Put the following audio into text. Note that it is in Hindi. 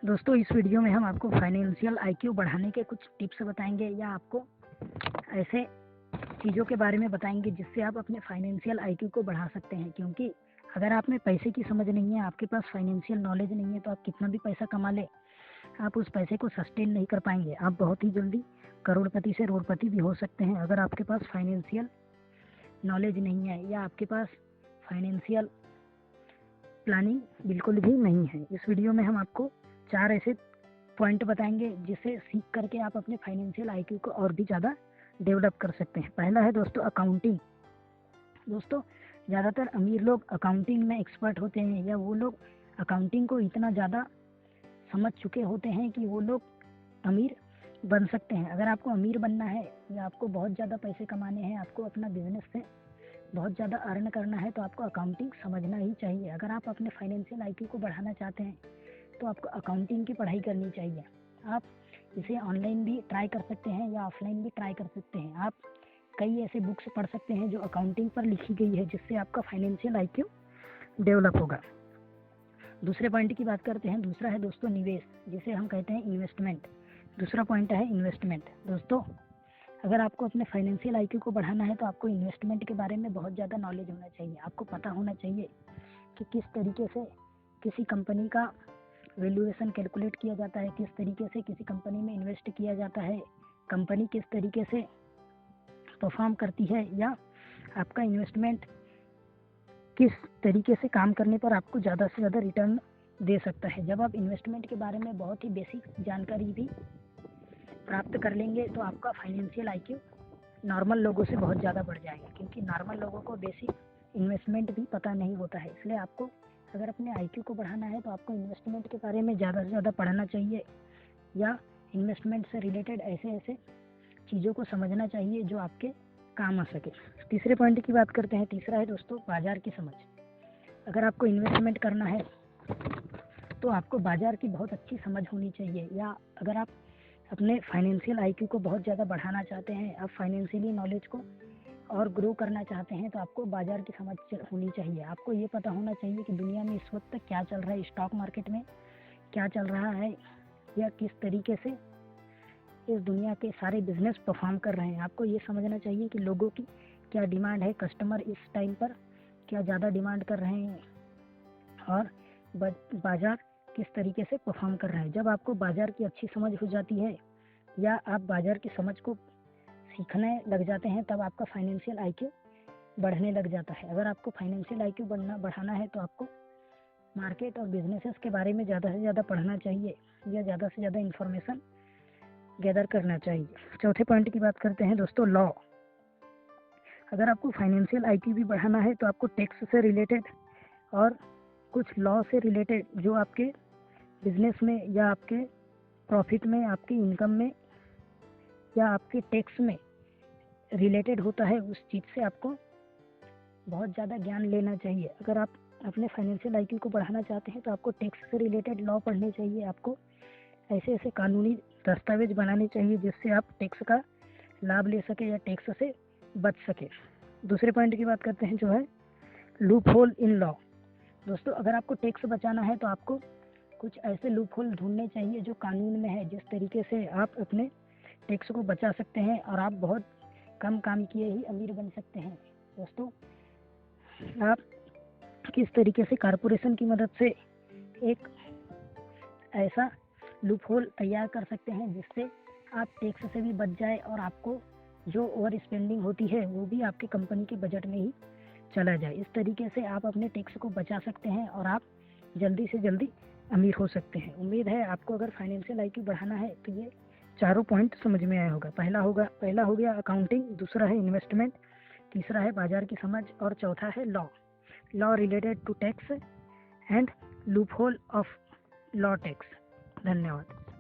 दोस्तों इस वीडियो में हम आपको फाइनेंशियल आईक्यू बढ़ाने के कुछ टिप्स बताएंगे या आपको ऐसे चीज़ों के बारे में बताएंगे जिससे आप अपने फाइनेंशियल आईक्यू को बढ़ा सकते हैं। क्योंकि अगर आप में पैसे की समझ नहीं है, आपके पास फाइनेंशियल नॉलेज नहीं है, तो आप कितना भी पैसा कमा ले, आप उस पैसे को सस्टेन नहीं कर पाएंगे। आप बहुत ही जल्दी करोड़पति से रोड़पति भी हो सकते हैं अगर आपके पास फाइनेंशियल नॉलेज नहीं है या आपके पास फाइनेंशियल प्लानिंग बिल्कुल भी नहीं है। इस वीडियो में हम आपको 4 ऐसे पॉइंट बताएंगे जिसे सीख करके आप अपने फाइनेंशियल आईक्यू को और भी ज़्यादा डेवलप कर सकते हैं। पहला है दोस्तों अकाउंटिंग। दोस्तों ज़्यादातर अमीर लोग अकाउंटिंग में एक्सपर्ट होते हैं या वो लोग अकाउंटिंग को इतना ज़्यादा समझ चुके होते हैं कि वो लोग अमीर बन सकते हैं। अगर आपको अमीर बनना है या आपको बहुत ज़्यादा पैसे कमाने हैं, आपको अपना बिजनेस से बहुत ज़्यादा अर्न करना है, तो आपको अकाउंटिंग समझना ही चाहिए। अगर आप अपने फाइनेंशियल आईक्यू को बढ़ाना चाहते हैं तो आपको अकाउंटिंग की पढ़ाई करनी चाहिए। आप इसे ऑनलाइन भी ट्राई कर सकते हैं या ऑफलाइन भी ट्राई कर सकते हैं। आप कई ऐसे बुक्स पढ़ सकते हैं जो अकाउंटिंग पर लिखी गई है, जिससे आपका फाइनेंशियल आईक्यू डेवलप होगा। दूसरे पॉइंट की बात करते हैं। दूसरा है दोस्तों निवेश, जिसे हम कहते हैं इन्वेस्टमेंट। दूसरा पॉइंट है इन्वेस्टमेंट। दोस्तों अगर आपको अपने फाइनेंशियल आईक्यू को बढ़ाना है तो आपको इन्वेस्टमेंट के बारे में बहुत ज़्यादा नॉलेज होना चाहिए। आपको पता होना चाहिए कि किस तरीके से किसी कंपनी का वैल्यूएशन कैलकुलेट किया जाता है, किस तरीके से किसी कंपनी में इन्वेस्ट किया जाता है, कंपनी किस तरीके से परफॉर्म करती है, या आपका इन्वेस्टमेंट किस तरीके से काम करने पर आपको ज़्यादा से ज़्यादा रिटर्न दे सकता है। जब आप इन्वेस्टमेंट के बारे में बहुत ही बेसिक जानकारी भी प्राप्त कर लेंगे तो आपका फाइनेंशियल आईक्यू नॉर्मल लोगों से बहुत ज़्यादा बढ़ जाएगा, क्योंकि नॉर्मल लोगों को बेसिक इन्वेस्टमेंट भी पता नहीं होता है। इसलिए आपको अगर अपने आईक्यू को बढ़ाना है तो आपको इन्वेस्टमेंट के बारे में ज़्यादा से ज़्यादा पढ़ना चाहिए या इन्वेस्टमेंट से रिलेटेड ऐसे ऐसे चीज़ों को समझना चाहिए जो आपके काम आ सके। तीसरे पॉइंट की बात करते हैं। तीसरा है दोस्तों बाज़ार की समझ। अगर आपको इन्वेस्टमेंट करना है तो आपको बाज़ार की बहुत अच्छी समझ होनी चाहिए, या अगर आप अपने फाइनेंशियल आईक्यू को बहुत ज़्यादा बढ़ाना चाहते हैं, आप फाइनेंशियली नॉलेज को और ग्रो करना चाहते हैं, तो आपको बाज़ार की समझ होनी चाहिए। आपको ये पता होना चाहिए कि दुनिया में इस वक्त क्या चल रहा है, स्टॉक मार्केट में क्या चल रहा है, या किस तरीके से इस दुनिया के सारे बिजनेस परफॉर्म कर रहे हैं। आपको ये समझना चाहिए कि लोगों की क्या डिमांड है, कस्टमर इस टाइम पर क्या ज़्यादा डिमांड कर रहे हैं और बाज़ार किस तरीके से परफॉर्म कर रहा है। जब आपको बाज़ार की अच्छी समझ हो जाती है या आप बाज़ार की समझ को सीखने लग जाते हैं, तब आपका फाइनेंशियल आईक्यू बढ़ने लग जाता है। अगर आपको फाइनेंशियल आईक्यू बढ़ाना है तो आपको मार्केट और बिजनेसेस के बारे में ज़्यादा से ज़्यादा पढ़ना चाहिए या ज़्यादा से ज़्यादा इन्फॉर्मेशन गैदर करना चाहिए। चौथे पॉइंट की बात करते हैं दोस्तों लॉ। अगर आपको फाइनेंशियल आईक्यू भी बढ़ाना है तो आपको टैक्स से रिलेटेड और कुछ लॉ से रिलेटेड जो आपके बिजनेस में या आपके प्रॉफिट में, आपकी इनकम में या आपके टैक्स में रिलेटेड होता है, उस चीज़ से आपको बहुत ज़्यादा ज्ञान लेना चाहिए। अगर आप अपने फाइनेंशियल आईक्यू को बढ़ाना चाहते हैं तो आपको टैक्स से रिलेटेड लॉ पढ़ने चाहिए। आपको ऐसे ऐसे कानूनी दस्तावेज बनाने चाहिए जिससे आप टैक्स का लाभ ले सके या टैक्स से बच सके। दूसरे पॉइंट की बात करते हैं जो है लूप होल इन लॉ। दोस्तों अगर आपको टैक्स बचाना है तो आपको कुछ ऐसे लूप होल ढूंढने चाहिए जो कानून में है, जिस तरीके से आप अपने टैक्स को बचा सकते हैं और आप बहुत कम काम किए ही अमीर बन सकते हैं। दोस्तों आप किस तरीके से कॉरपोरेशन की मदद से एक ऐसा लूप होल तैयार कर सकते हैं जिससे आप टैक्स से भी बच जाए और आपको जो ओवर स्पेंडिंग होती है वो भी आपके कंपनी के बजट में ही चला जाए। इस तरीके से आप अपने टैक्स को बचा सकते हैं और आप जल्दी से जल्दी अमीर हो सकते हैं। उम्मीद है आपको अगर फाइनेंशियल आईक्यू बढ़ाना है तो ये चारों पॉइंट समझ में आया होगा। पहला हो गया अकाउंटिंग, दूसरा है इन्वेस्टमेंट, तीसरा है बाजार की समझ और चौथा है law related to tax and loophole of law tax. धन्यवाद।